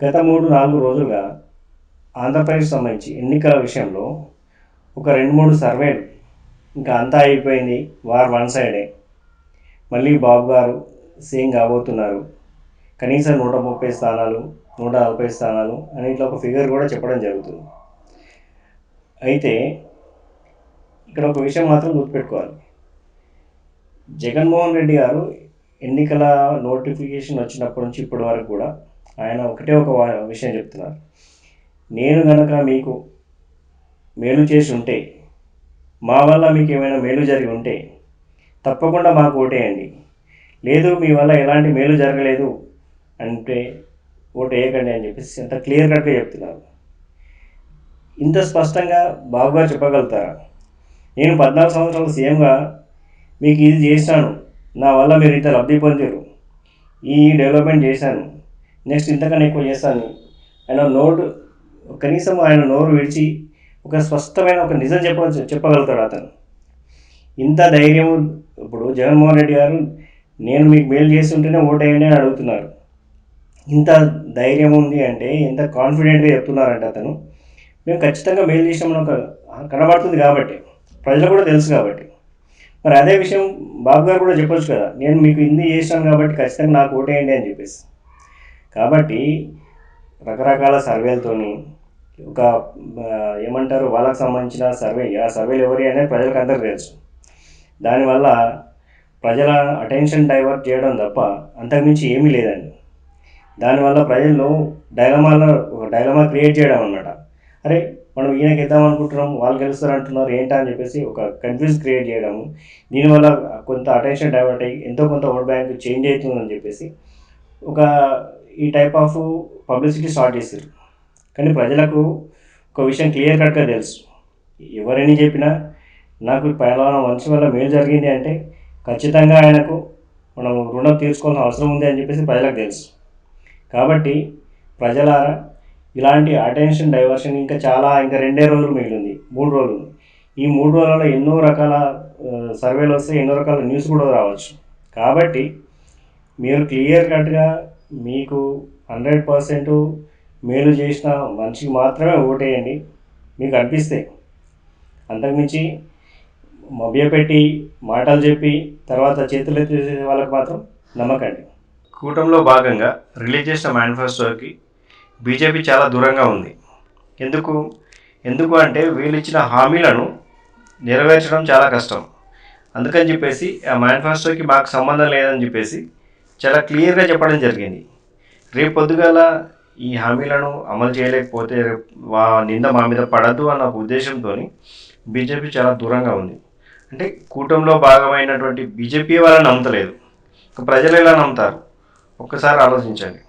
గత 3-4 రోజులుగా ఆంధ్రప్రదేశ్ సంబంధించి ఎన్నికల విషయంలో ఒక 2-3 సర్వేలు ఇంకా అంతా అయిపోయింది, వార్ వన్ సైడే, మళ్ళీ బాబు గారు సీఎం కాబోతున్నారు, కనీసం 130 స్థానాలు 140 స్థానాలు అని ఇట్లా ఒక ఫిగర్ కూడా చెప్పడం జరుగుతుంది. అయితే ఇక్కడ ఒక విషయం మాత్రం గుర్తుపెట్టుకోవాలి. జగన్మోహన్ రెడ్డి గారు ఎన్నికల నోటిఫికేషన్ వచ్చినప్పటి నుంచి ఇప్పటి వరకు కూడా ఆయన ఒకటే ఒక విషయం చెప్తున్నారు. నేను కనుక మీకు మేలు చేసి ఉంటే, మా వల్ల మీకు ఏమైనా మేలు జరిగి ఉంటే తప్పకుండా మాకు ఓటేయండి, లేదు మీ వల్ల ఎలాంటి మేలు జరగలేదు అంటే ఓటు వేయకండి అని చెప్పేసి అంత క్లియర్ కట్గా చెప్తున్నారు. ఇంత స్పష్టంగా బాబు గారు చెప్పగలుగుతారా? నేను 14 సంవత్సరాలు సీఎంగా మీకు ఇది చేశాను, నా వల్ల మీరు ఇంత లబ్ధి పొందారు, ఈ డెవలప్మెంట్ చేశాను, నెక్స్ట్ ఇంతకన్నా ఎక్కువ చేస్తాను, కనీసం ఆయన నోరు విడిచి ఒక స్పష్టమైన ఒక నిజం చెప్పగలుగుతాడు అతను. ఇంత ధైర్యం ఇప్పుడు జగన్మోహన్ రెడ్డి గారు నేను మీకు మేలు చేసి ఉంటేనే ఓటేయండి అని అడుగుతున్నారు. ఇంత ధైర్యం ఉంది అంటే, ఎంత కాన్ఫిడెంట్గా చెప్తున్నారంటే అతను మేము ఖచ్చితంగా మేలు చేసామని ఒక కనబడుతుంది కాబట్టి, ప్రజలు కూడా తెలుసు కాబట్టి. మరి అదే విషయం బాబు గారు కూడా చెప్పొచ్చు కదా, నేను మీకు ఇన్ని చేశాను కాబట్టి ఖచ్చితంగా నాకు ఓటేయండి అని చెప్పేసి. కాబట్టి రకరకాల సర్వేలతోని ఒక ఏమంటారు వాళ్ళకి సంబంధించిన ఆ సర్వేలు ఎవరి అనేది ప్రజలకు అందరికీ తెలుసు. దానివల్ల ప్రజల అటెన్షన్ డైవర్ట్ చేయడం తప్ప అంతకుమించి ఏమీ లేదండి. దానివల్ల ప్రజల్లో డైలమా క్రియేట్ చేయడం అన్నమాట. అరే మనం ఈయనకి ఇద్దాం అనుకుంటున్నాం, వాళ్ళు గెలుస్తారు అంటున్నారు ఏంటా అని చెప్పేసి ఒక కన్ఫ్యూజ్ క్రియేట్ చేయడము, దీనివల్ల కొంత అటెన్షన్ డైవర్ట్ అయ్యి ఎంతో కొంత ఓట్ బ్యాంక్ చేంజ్ అవుతుందని చెప్పేసి ఒక ఈ టైప్ ఆఫ్ పబ్లిసిటీ స్టార్ట్ చేశారు. కానీ ప్రజలకు ఒక విషయం క్లియర్ కట్గా తెలుసు, ఎవరని చెప్పినా నాకు పలానా మనిషి వల్ల మేలు జరిగింది అంటే ఖచ్చితంగా ఆయనకు మనం రుణం తీర్చుకోవాల్సిన అవసరం ఉంది అని చెప్పేసి ప్రజలకు తెలుసు. కాబట్టి ప్రజలారా, ఇలాంటి అటెన్షన్ డైవర్షన్ ఇంకా 2 రోజులు మిగిలింది, 3 రోజులు. ఈ 3 రోజులలో ఎన్నో రకాల సర్వేలు వస్తాయి, ఎన్నో రకాల న్యూస్ కూడా రావచ్చు. కాబట్టి మీరు క్లియర్ కట్గా మీకు 100% మేలు చేసిన మనిషికి మాత్రమే ఓటేయండి మీకు అనిపిస్తే. అంతకుమించి మభ్యపెట్టి మాటలు చెప్పి తర్వాత చేతులు ఎత్తేసే వాళ్ళకి మాత్రం నమ్మకండి. కూటమిలో భాగంగా రిలీజ్ చేసిన మేనిఫెస్టోకి బీజేపీ చాలా దూరంగా ఉంది. ఎందుకు అంటే వీళ్ళు ఇచ్చిన హామీలను నెరవేర్చడం చాలా కష్టం. అందుకని చెప్పేసి ఆ మేనిఫెస్టోకి మాకు సంబంధం లేదని చెప్పేసి చాలా క్లియర్గా చెప్పడం జరిగింది. రేపు పొద్దుగాల ఈ హామీలను అమలు చేయలేకపోతే నింద మా మీద పడద్దు అన్న ఉద్దేశంతో బీజేపీ చాలా దూరంగా ఉంది. అంటే కూటమిలో భాగమైనటువంటి బీజేపీ వాళ్ళని నమ్మతలేదు, ప్రజలు ఎలా నమ్ముతారు? ఒక్కసారి ఆలోచించండి.